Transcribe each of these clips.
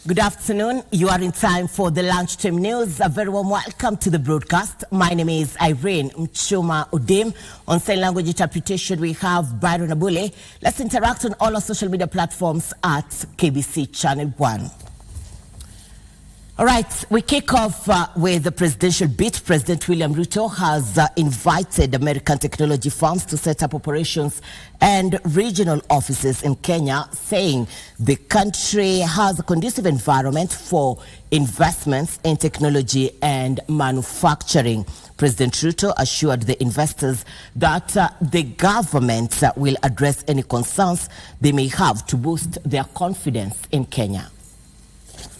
Good afternoon. You are in time for the Lunchtime News. A very warm welcome to the broadcast. My name is Irene Muchuma. On sign language interpretation, we have Byron Abule. Let's interact on all our social media platforms at KBC Channel 1. All right, we kick off with the presidential beat. President William Ruto has invited American technology firms to set up operations and regional offices in Kenya, saying the country has a conducive environment for investments in technology and manufacturing. President Ruto assured the investors that the government will address any concerns they may have to boost their confidence in Kenya.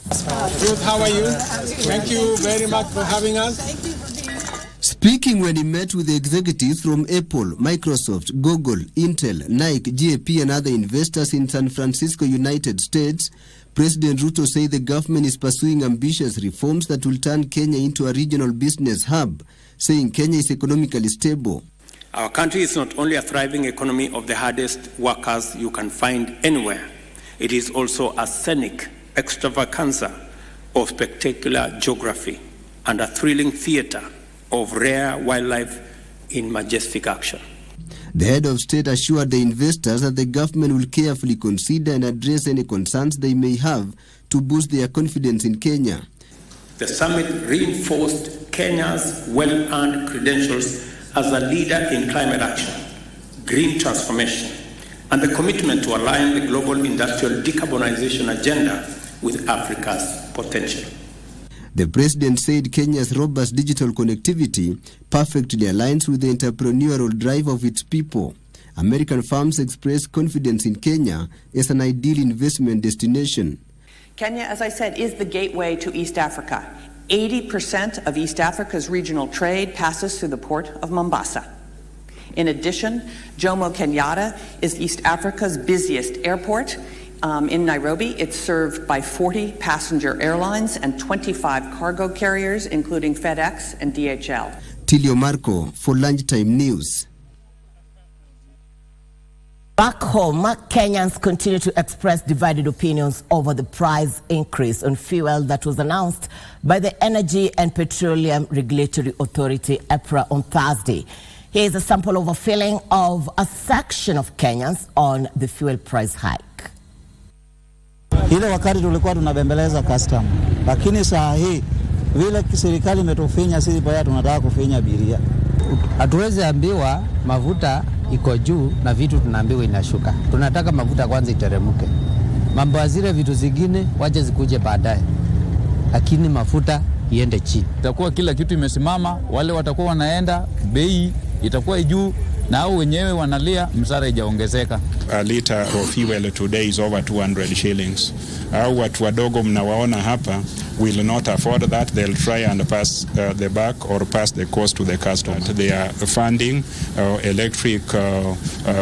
Ruth, how are you? Thank you very much for having us. Speaking when he met with the executives from Apple, Microsoft, Google, Intel, Nike, GAP and other investors in San Francisco, United States, President Ruto said the government is pursuing ambitious reforms that will turn Kenya into a regional business hub, saying Kenya is economically stable. Our country is not only a thriving economy of the hardest workers you can find anywhere, it is also a scenic extravaganza of spectacular geography and a thrilling theater of rare wildlife in majestic action. The head of state assured the investors that the government will carefully consider and address any concerns they may have to boost their confidence in Kenya. The summit reinforced Kenya's well-earned credentials as a leader in climate action, green transformation, and the commitment to align the global industrial decarbonization agenda with Africa's potential. The president said Kenya's robust digital connectivity perfectly aligns with the entrepreneurial drive of its people. American firms express confidence in Kenya as an ideal investment destination. Kenya, as I said, is the gateway to East Africa. 80% of East Africa's regional trade passes through the port of Mombasa. In addition, Jomo Kenyatta is East Africa's busiest airport. In Nairobi, it's served by 40 passenger airlines and 25 cargo carriers, including FedEx and DHL. Tilio Marco for Lunchtime News. Back home, Kenyans continue to express divided opinions over the price increase on fuel that was announced by the Energy and Petroleum Regulatory Authority, EPRA, on Thursday. Here is a sample of a feeling of a section of Kenyans on the fuel price hike. Ile wakati tulikuwa tunabembeleza customer, lakini saa hii vile serikali imetufinya sisi pia tunataka kufinya abiria. Hatuwezi ambiwa mafuta iko juu na vitu tunaambiwa inashuka. Tunataka mafuta kwanza iteremke. Mambo ya zile vitu zingine waje zikuje baadaye. Lakini mafuta iende chini. Itakuwa kila kitu imesimama, wale watakuwa wanaenda, bei itakuwa juu na hao wenyewe wanalia msara ijaongezeka. A liter of fuel today is over 200 shillings. Au watu wadogo mnawaona hapa will not afford that. They'll try and pass the buck or pass the cost to the customer. They are funding electric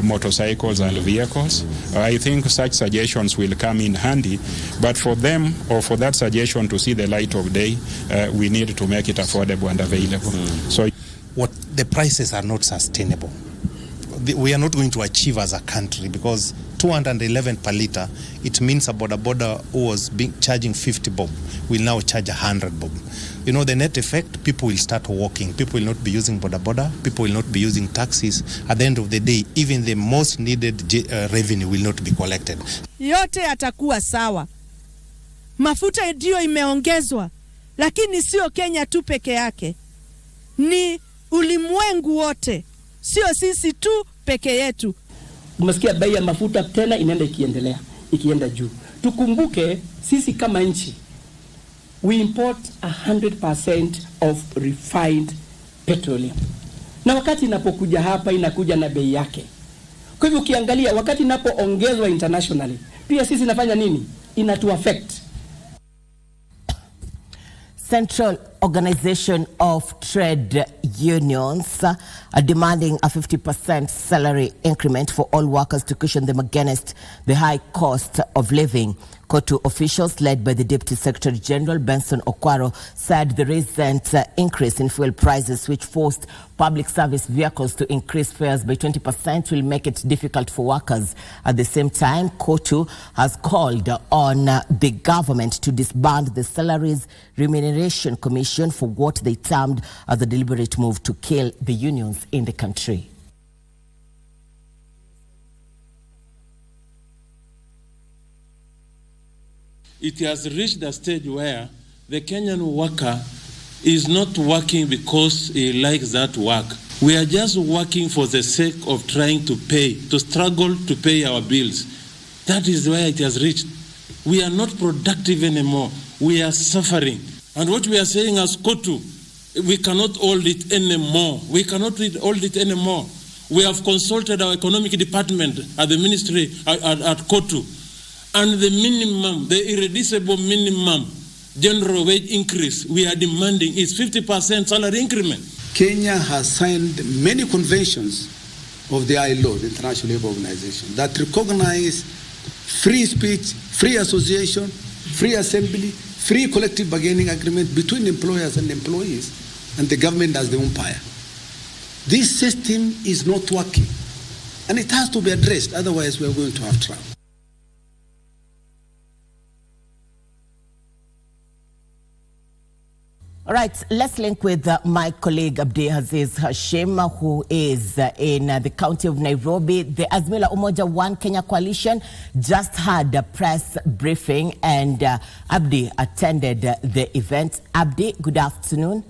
motorcycles and vehicles. I think such suggestions will come in handy, but for them or for that suggestion to see the light of day, we need to make it affordable and available. So what the prices are not sustainable. We are not going to achieve as a country, because 211 per liter, it means a border who was charging 50 bob will now charge 100 bob. You know, the net effect, people will start walking. People will not be using border. People will not be using taxis. At the end of the day, even the most needed revenue will not be collected. Yote yatakuwa sawa. Mafuta ndio imeongezwa, lakini sio Kenya tu peke yake. Ni ulimwengu wote. Sio sisi tu peke yetu. Tumesikia bei ya mafuta tena inaenda ikienda juu. Tukumbuke sisi kama nchi we import 100% of refined petroleum. Na wakati inapokuja hapa inakuja na bei yake. Kwa hivyo ukiangalia wakati inapoongezwa internationally, pia sisi nafanya nini? Inatu affect. Central Organization of Trade Unions are demanding a 50% salary increment for all workers to cushion them against the high cost of living. KOTU officials led by the Deputy Secretary General Benson Okwaro said the recent increase in fuel prices, which forced public service vehicles to increase fares by 20%, will make it difficult for workers. At the same time, KOTU has called on the government to disband the Salaries Remuneration Commission for what they termed as a deliberate move to kill the unions in the country. It has reached a stage where the Kenyan worker is not working because he likes that work. We are just working for the sake of trying to pay, to struggle to pay our bills. That is where it has reached. We are not productive anymore. We are suffering. And what we are saying as KOTU, we cannot hold it anymore. We cannot hold it anymore. We have consulted our economic department at the ministry, at KOTU. And the minimum, the irreducible minimum general wage increase we are demanding is 50% salary increment. Kenya has signed many conventions of the ILO, the International Labour Organization, that recognize free speech, free association, free assembly, free collective bargaining agreement between employers and employees, and the government as the umpire. This system is not working, and it has to be addressed, otherwise we are going to have trouble. All right, let's link with my colleague Abdi Aziz Hashim, who is in the county of Nairobi. The Azimio la Umoja One Kenya Coalition just had a press briefing, and Abdi attended the event. Abdi, good afternoon.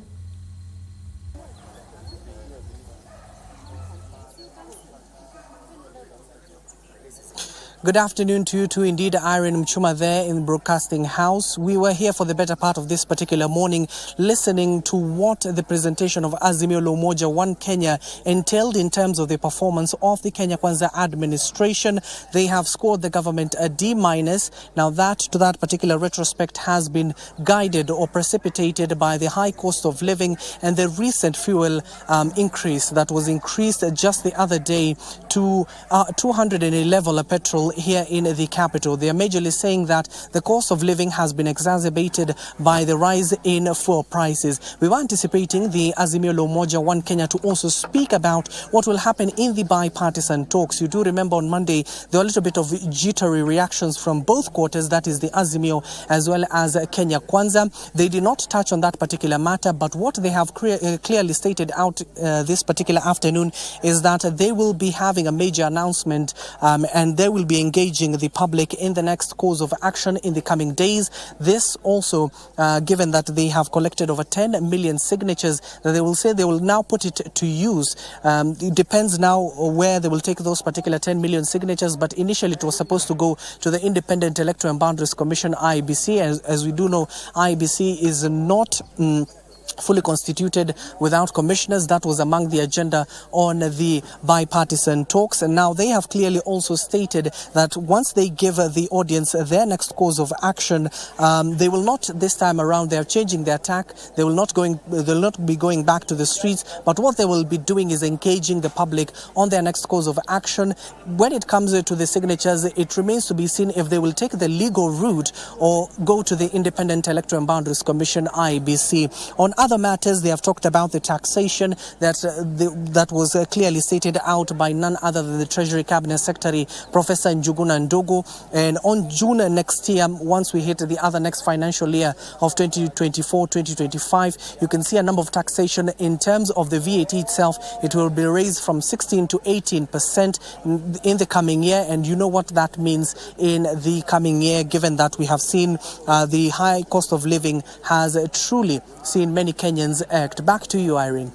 Good afternoon to you too. Indeed, Irene Muchuma there in the broadcasting house. We were here for the better part of this particular morning, listening to what the presentation of Azimio la Umoja One Kenya entailed in terms of the performance of the Kenya Kwanza administration. They have scored the government a D-. Now that particular retrospect has been guided or precipitated by the high cost of living and the recent fuel increase that was increased just the other day to 211 a petrol here in the capital. They are majorly saying that the cost of living has been exacerbated by the rise in fuel prices. We were anticipating the Azimio la Umoja One Kenya to also speak about what will happen in the bipartisan talks. You do remember on Monday there were a little bit of jittery reactions from both quarters, that is the Azimio as well as Kenya Kwanza. They did not touch on that particular matter, but what they have clearly stated out this particular afternoon is that they will be having a major announcement and they will be engaging the public in the next course of action in the coming days. This also, given that they have collected over 10 million signatures, that they will say they will now put it to use. It depends now where they will take those particular 10 million signatures, but initially it was supposed to go to the Independent Electoral and Boundaries Commission, IEBC. As we do know, IEBC is not fully constituted without commissioners. That was among the agenda on the bipartisan talks, and now they have clearly also stated that once they give the audience their next course of action, they will not this time around, they are changing their tack. They will not be going back to the streets, but what they will be doing is engaging the public on their next course of action. When it comes to the signatures, it remains to be seen if they will take the legal route or go to the Independent Electoral and Boundaries Commission, IEBC. On other matters, they have talked about the taxation that was clearly stated out by none other than the Treasury Cabinet Secretary, Professor Njuguna Ndogo. And on June next year, once we hit the other next financial year of 2024-2025, you can see a number of taxation in terms of the VAT itself. It will be raised from 16 to 18% in the coming year. And you know what that means in the coming year, given that we have seen the high cost of living has truly seen many Kenyans act. Back to you, Irene.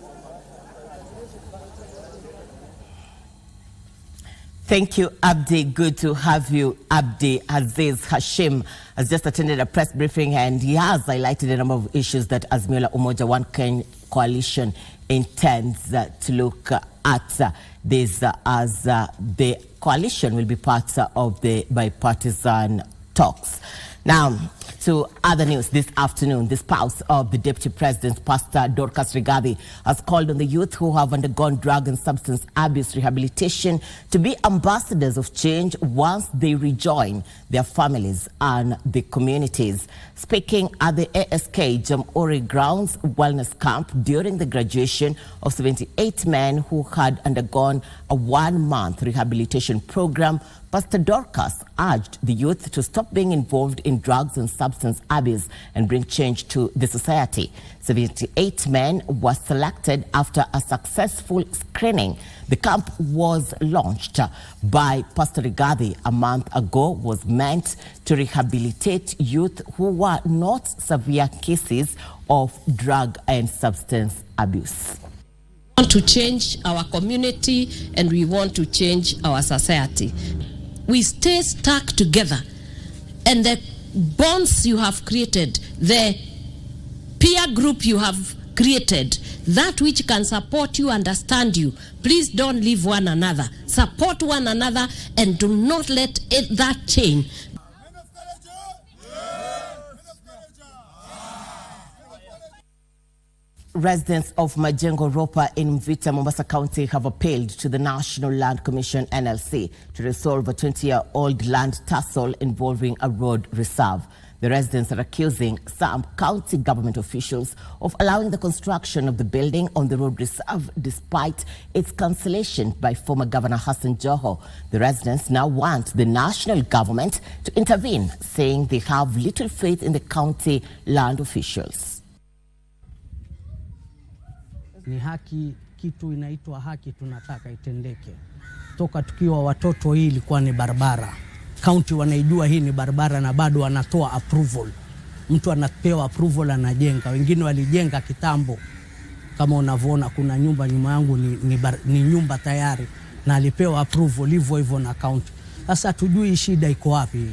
Thank you, Abdi. Good to have you. Abdi Aziz Hashim has just attended a press briefing, and he has highlighted a number of issues that Azimio la Umoja One Kenya Coalition intends to look at this as the coalition will be part of the bipartisan talks. Now, so to other news this afternoon. The spouse of the Deputy President, Pastor Dorcas Rigathi, has called on the youth who have undergone drug and substance abuse rehabilitation to be ambassadors of change once they rejoin their families and the communities. Speaking at the ASK Jamhuri Grounds Wellness Camp during the graduation of 78 men who had undergone a one-month rehabilitation program, Pastor Dorcas urged the youth to stop being involved in drugs and substance abuse and bring change to the society. 78 men were selected after a successful screening. The camp was launched by Pastor Rigathi a month ago, was meant to rehabilitate youth who were not severe cases of drug and substance abuse. We want to change our community and we want to change our society. We stay stuck together, and the bonds you have created, the peer group you have created, that which can support you, understand you, please don't leave one another. Support one another and do not let that chain. Residents of Majengo Ropa in Mvita, Mombasa County have appealed to the National Land Commission (NLC) to resolve a 20-year-old land tussle involving a road reserve. The residents are accusing some county government officials of allowing the construction of the building on the road reserve despite its cancellation by former Governor Hassan Joho. The residents now want the national government to intervene, saying they have little faith in the county land officials. Ni haki, kitu inaitwa haki tunataka itendeke. Toka tukiwa watoto hii ilikuwa ni barabara. County wanaijua hii ni barabara na bado wanatoa approval. Mtu anapewa approval anajenga. Wengine walijenga kitambo. Kama unavyoona kuna nyumba nyuma yangu ni nyumba tayari na alipewa approval hivyo na county. Sasa tujui shida iko wapi.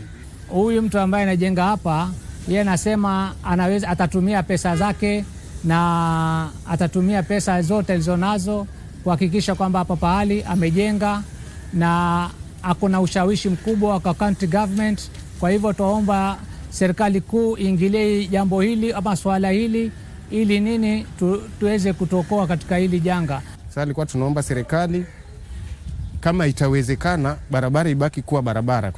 Huyu mtu ambaye anajenga hapa, yeye anasema anaweza atatumia pesa zake na atatumia pesa zote alizonazo kuhakikisha kwamba hapa pahali amejenga na hakuna ushawishi mkubwa kwa county government. Kwa hivyo tuomba serikali kuu iingilie jambo hili ama swala hili ili nini tuweze kutokoa katika hili janga. Sasa alikuwa tunaomba serikali kama itawezekana barabara ibaki kuwa barabara,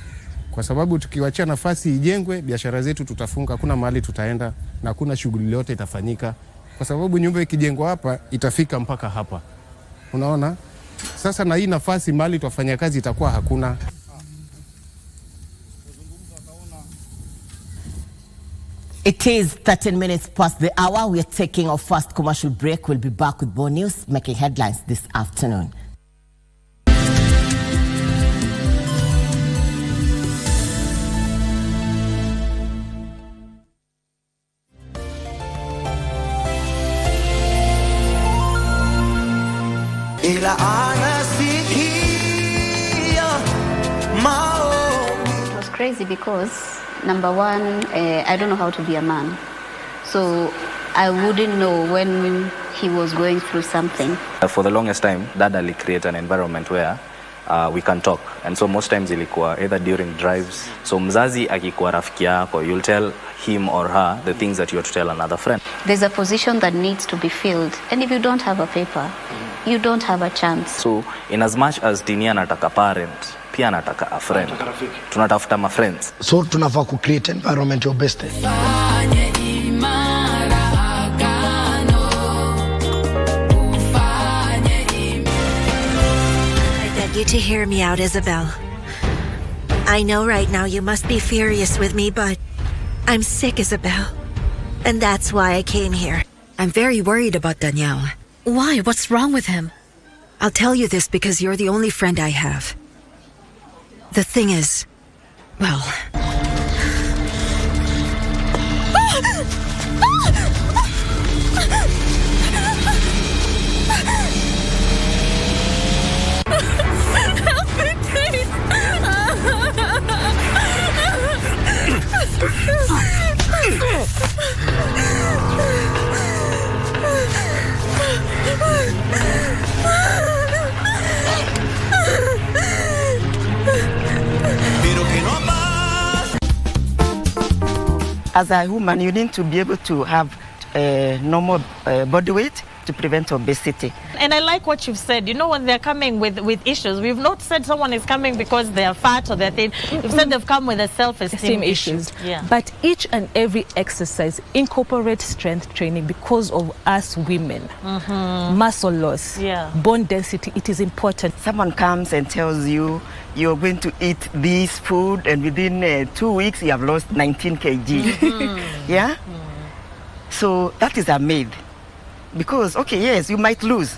kwa sababu tukiwachia nafasi ijengwe biashara zetu tutafunga, hakuna mahali tutaenda na hakuna shughuli yote itafanyika, kwa sababu nyumba ikijengwa hapa itafika mpaka hapa. Unaona? Sasa na hii nafasi mahali tutafanya kazi itakuwa hakuna. It is 13 minutes past the hour. We are taking our first commercial break. We'll be back with more news making headlines this afternoon. It was crazy because, number one, I don't know how to be a man. So I wouldn't know when he was going through something. For the longest time, Dad Ali created an environment where we can talk. And so most times ilikuwa either during drives. So mzazi akikuwa rafiki yako, you'll tell him or her the things that you have to tell another friend. There's a position that needs to be filled. And if you don't have a paper, you don't have a chance. So in as much as Tinia anataka parent, pia anataka a friend. Tunatafuta ma friends. So tunafaa ku create environment your best. I beg you to hear me out, Isabel. I know right now you must be furious with me, but I'm sick, Isabel. And that's why I came here. I'm very worried about Daniel. Why? What's wrong with him? I'll tell you this because you're the only friend I have. The thing is, well... as a woman, you need to be able to have normal body weight to prevent obesity. And I like what you've said. You know, when they're coming with issues, we've not said someone is coming because they are fat or they're thin. We've said they've come with a self-esteem issues. Yeah. But each and every exercise incorporates strength training because of us women. Muscle loss, bone density, it is important. Someone comes and tells you, you're going to eat this food, and within 2 weeks, you have lost 19 kg. Yeah? So that is a myth. Because, okay, yes, you might lose,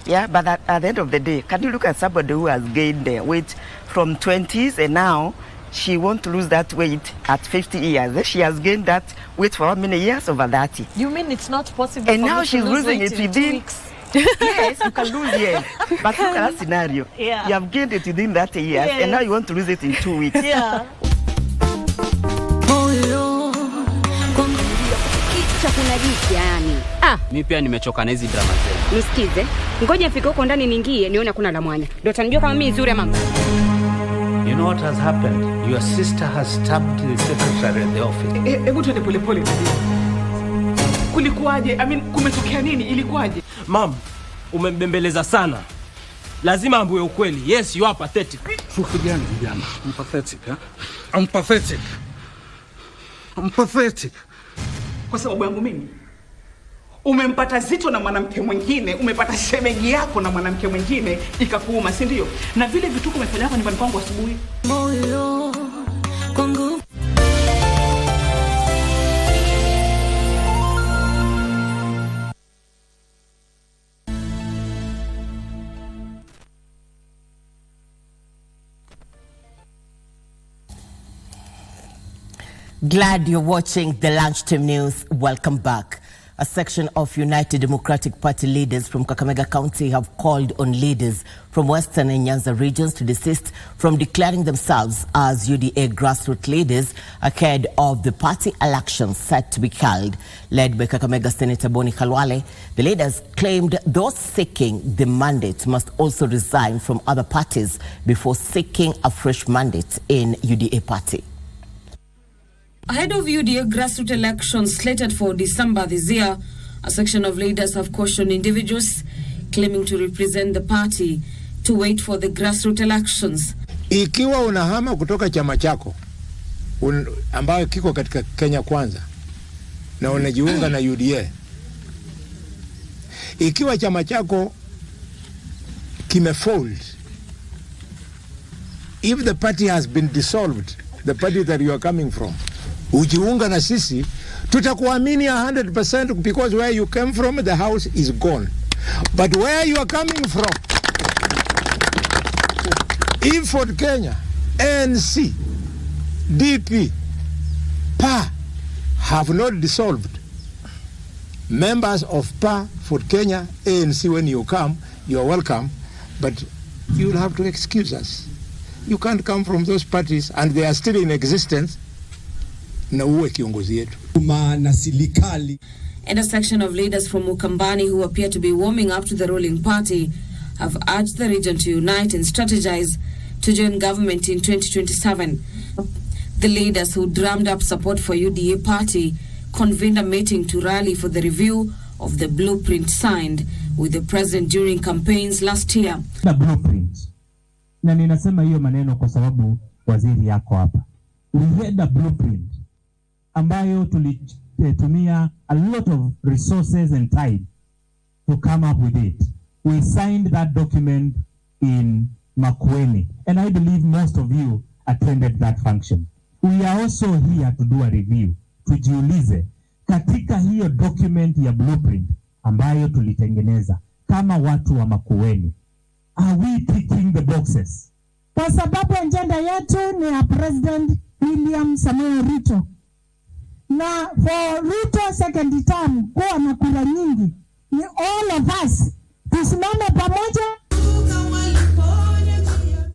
but at the end of the day, can you look at somebody who has gained weight from 20s and now she wants to lose that weight at 50 years? She has gained that weight for how many years? Over 30. You mean it's not possible and for now me she's to lose losing weight it in within 2 weeks? Yes, you can lose, yes. But look at that scenario. You have gained it within 30 years and now you want to lose it in 2 weeks. Kuna jiki yani. Mimi pia nimechoka na hizi drama zenu. Nisikize. Ngoja nifike huko ndani niingie nione kuna la mwanya. Ndio utanijua kama mimi nzuri ama mbaya. You know what has happened? Your sister has stabbed the secretary at the office. Hebu tuende pole. Kulikuwaje? Kumetokea nini? Ilikuwaje? Mom, umembembeleza sana. Lazima ambiwe ukweli. Yes, you are pathetic. Fufu gani vijana? I'm pathetic, I'm pathetic. I'm pathetic. Kwa sababu yangu mimi. Umempata Zito na mwanamke mwingine, umepata shemeji yako na mwanamke mwingine, ikakuuma, si ndio? Na vile vituko umefanya hapa nyumbani kwangu asubuhi. Moyo kwangu. Glad you're watching the Lunchtime News. Welcome back. A section of United Democratic Party leaders from Kakamega County have called on leaders from Western and Nyanza regions to desist from declaring themselves as UDA grassroots leaders ahead of the party elections set to be held. Led by Kakamega Senator Boni Khalwale, the leaders claimed those seeking the mandate must also resign from other parties before seeking a fresh mandate in UDA party. Ahead of UDA grassroots elections slated for December this year, a section of leaders have cautioned individuals claiming to represent the party to wait for the grassroots elections. Ikiwa unahama kutoka chama chako ambayo kiko katika Kenya Kwanza na unajiunga na UDA, ikiwa chama chako kimefold, if the party has been dissolved, the party that you are coming from, ujiunga na sisi, tutakuamini 100% because where you came from, the house is gone. But where you are coming from, if Ford Kenya, ANC, DP, PA have not dissolved, members of PA, Ford Kenya, ANC, when you come, you are welcome, but you will have to excuse us. You can't come from those parties and they are still in existence. And a section of leaders from Mukambani who appear to be warming up to the ruling party have urged the region to unite and strategize to join government in 2027. The leaders who drummed up support for UDA party convened a meeting to rally for the review of the blueprint signed with the president during campaigns last year. The blueprint. Na ninasema hiyo maneno kwa sababu waziri yako hapa. We had a blueprint ambayo tulitumia a lot of resources and time to come up with it. We signed that document in Makueni, and I believe most of you attended that function. We are also here to do a review. Tujiulize, katika hiyo document ya blueprint ambayo tulitengeneza kama watu wa Makueni, are we ticking the boxes? Kwa sababu agenda yetu ni ya President William Samoei Ruto. Na for Ruto second term kuwa na kura nyingi, ni all of us tusimame pamoja.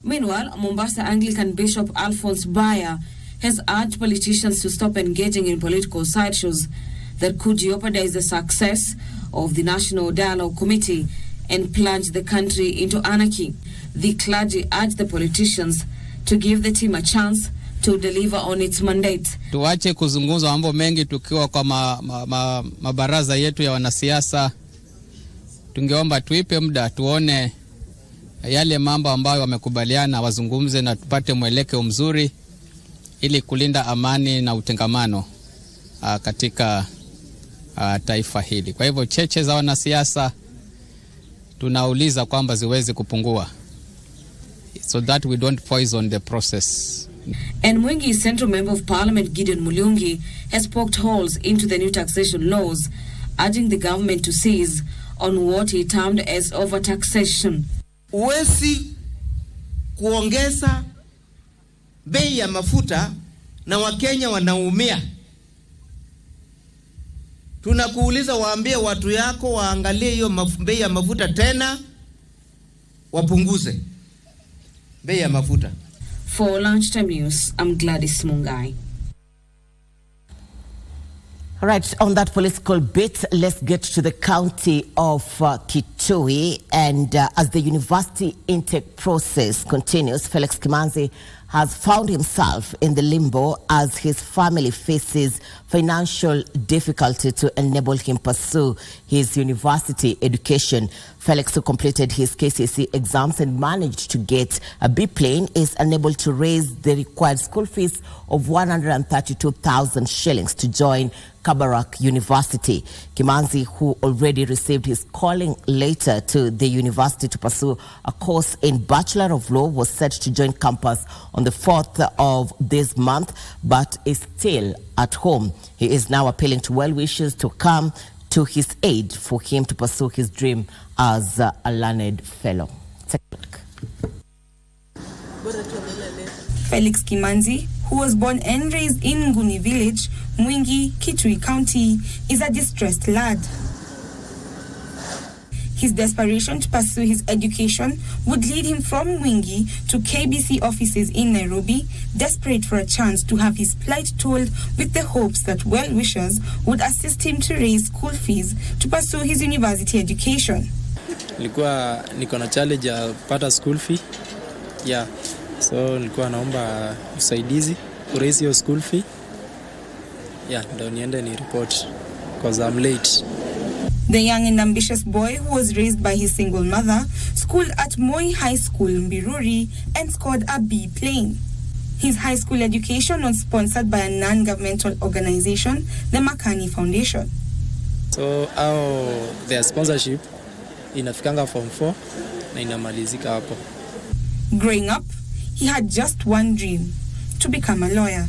Meanwhile, Mombasa Anglican Bishop Alphonse Baya has urged politicians to stop engaging in political sideshows that could jeopardize the success of the National Dialogue Committee and plunge the country into anarchy. The clergy urged the politicians to give the team a chance to deliver on its mandate. Tuache kuzungumza mambo mengi tukiwa kwa mabaraza yetu ya wanasiasa. Tungeomba tuipe muda tuone yale mambo ambayo wamekubaliana wazungumze na tupate mwelekeo mzuri ili kulinda amani na utengamano katika taifa hili. Kwa hivyo cheche za wanasiasa tunauliza kwamba ziweze kupungua so that we don't poison the process. And Mwingi's Central Member of Parliament Gideon Mulungi has poked holes into the new taxation laws, urging the government to seize on what he termed as overtaxation. Uwezi kuongeza bei ya mafuta na Wakenya wanaumia. Tunakuuliza waambie watu yako waangalie hiyo bei ya mafuta tena wapunguze bei ya mafuta. For Lunchtime News, I'm Gladys Mungai. All right, on that political bit, let's get to the county of Kitui. And as the university intake process continues, Felix Kimanzi has found himself in the limbo as his family faces financial difficulty to enable him pursue his university education. Felix, who completed his KCSE exams and managed to get a B plane, is unable to raise the required school fees of 132,000 shillings to join Kabarak University. Kimanzi, who already received his calling letter to the university to pursue a course in Bachelor of Law, was set to join campus on the 4th of this month, but is still at home. He is now appealing to well-wishers to come to his aid for him to pursue his dream as a learned fellow. Take a look. Felix Kimanzi, who was born and raised in Nguni village, Mwingi, Kitui County, is a distressed lad. His desperation to pursue his education would lead him from Mwingi to KBC offices in Nairobi, desperate for a chance to have his plight told with the hopes that well-wishers would assist him to raise school fees to pursue his university education. Nilikuwa niko na challenge ya pata school fee. Yeah. So nilikuwa naomba usaidizi ku raise your school fee. Yeah, ndo niende ni report because I'm late. The young and ambitious boy, who was raised by his single mother, schooled at Moi High School, Mbiruri, and scored a B plane. His high school education was sponsored by a non-governmental organization, the Makani Foundation. So their sponsorship inafikanga form 4 na inamalizika hapo. Growing up, he had just one dream, to become a lawyer.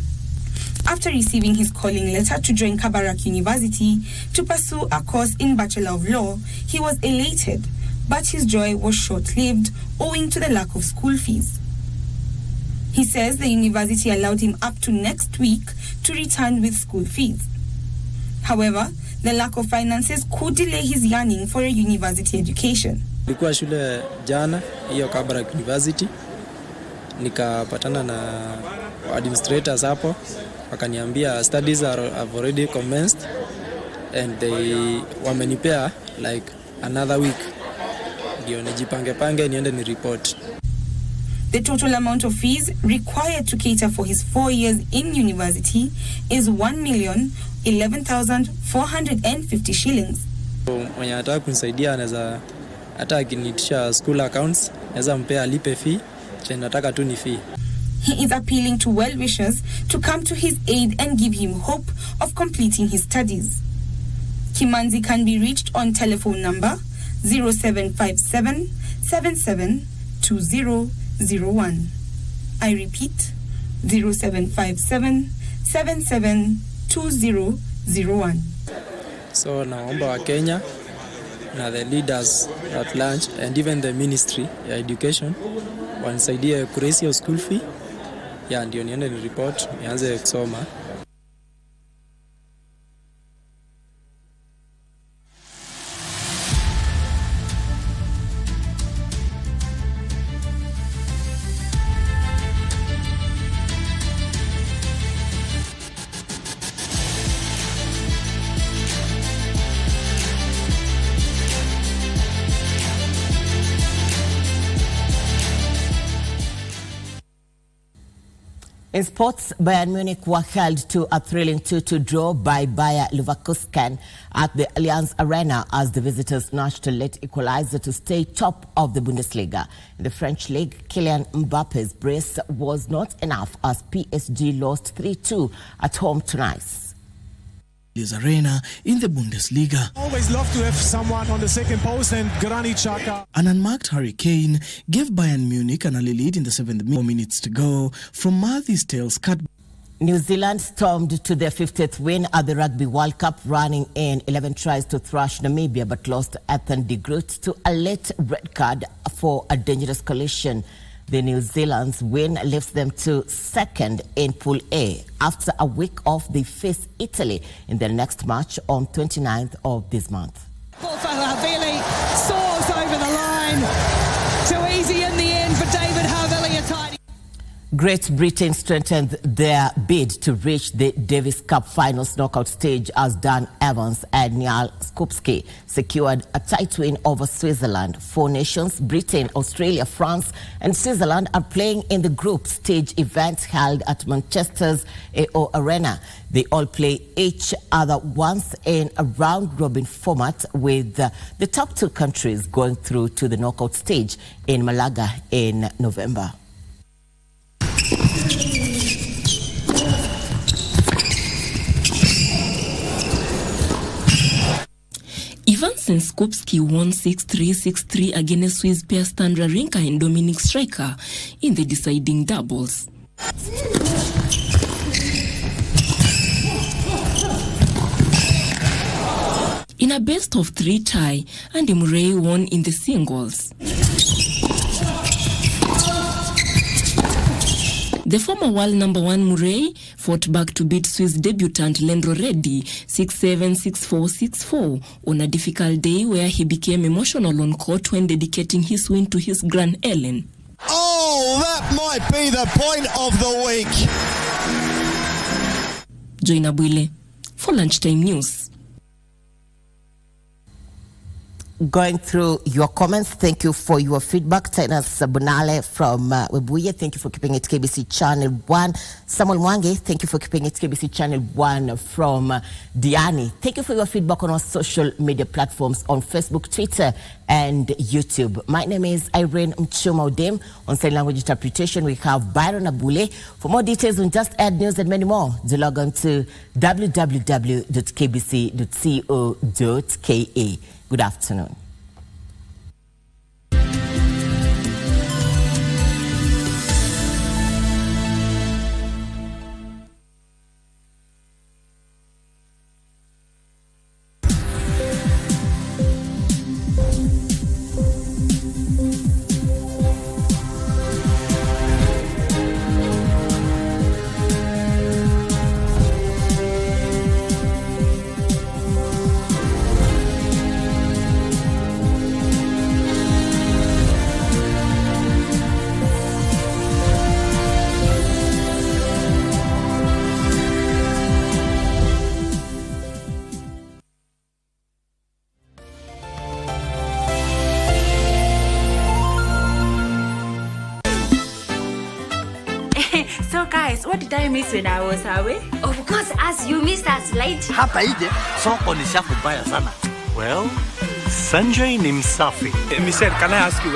After receiving his calling letter to join Kabarak University to pursue a course in Bachelor of Law, he was elated, but his joy was short-lived owing to the lack of school fees. He says the university allowed him up to next week to return with school fees. However, the lack of finances could delay his yearning for a university education. Nilikuwa shule jana hiyo Kabarak University, nikapatana na administrators hapo, wakaniambia studies have already commenced and they wamenipea like another week ndio nijipange niende ni report. The total amount of fees required to cater for his 4 years in university is 1,011,450 shillings. Mwenye anataka kunisaidia anaweza hata akinitisha school accounts naweza mpea alipe fee, chenye nataka tu ni fee. He is appealing to well-wishers to come to his aid and give him hope of completing his studies. Kimanzi can be reached on telephone number 0757 772001. I repeat, 0757 772001. So naomba wa Kenya na the leaders at large and even the ministry ya education wanisaidie ku raise your school fee. Ya ndio niende ni report nianze kusoma. In sports, Bayern Munich were held to a thrilling 2-2 draw by Bayer Leverkusen at the Allianz Arena as the visitors notched a late equalizer to stay top of the Bundesliga. In the French league, Kylian Mbappe's brace was not enough as PSG lost 3-2 at home to Nice. Arena in the Bundesliga. Always love to have someone on the second post, and Granit Xhaka. An unmarked hurricane gave Bayern Munich an early lead in the 7th minute. 4 minutes to go from Matthijs Tel's cut. New Zealand stormed to their 50th win at the Rugby World Cup, running in 11 tries to thrash Namibia, but lost Ethan de Groot to a late red card for a dangerous collision. The New Zealand's win lifts them to second in Pool A. After a week off, they face Italy in their next match on 29th of this month. Ball for Havili, soars over the line. Too easy in the end for David Havili, a tidy. Great Britain strengthened their bid to reach the Davis Cup finals knockout stage as Dan Evans and Niall Skupski secured a tight win over Switzerland. 4 nations, Britain, Australia, France and Switzerland, are playing in the group stage event held at Manchester's AO Arena. They all play each other once in a round-robin format, with the top 2 countries going through to the knockout stage in Malaga in November. Evans and Skupski won 6-3, 6-3 against Swiss pair Sandra Rinka and Dominic Striker in the deciding doubles. In a best-of-3 tie, Andy Murray won in the singles. The former world number 1 Murray fought back to beat Swiss debutant Lendro Reddy 6-7, 6-4, 6-4 on a difficult day where he became emotional on court when dedicating his win to his Grand Ellen. Oh, that might be the point of the week. Join Abuile for Lunchtime News. Going through your comments, thank you for your feedback. Tainas Bunale from Webuye, thank you for keeping it KBC Channel 1. Samuel Mwangi, thank you for keeping it KBC Channel 1 from Diani. Thank you for your feedback on our social media platforms on Facebook, Twitter and YouTube. My name is Irene Muchuma Udem. On sign language interpretation, we have Byron Abule. For more details on Just Add News and many more, do log on to www.kbc.co.ke. Good afternoon. So guys, what did I miss when I was away? Of course, as you missed us late. Hapa ije, soko ni shafu baya sana. Well, Sanjay ni msafi. Michelle, can I ask you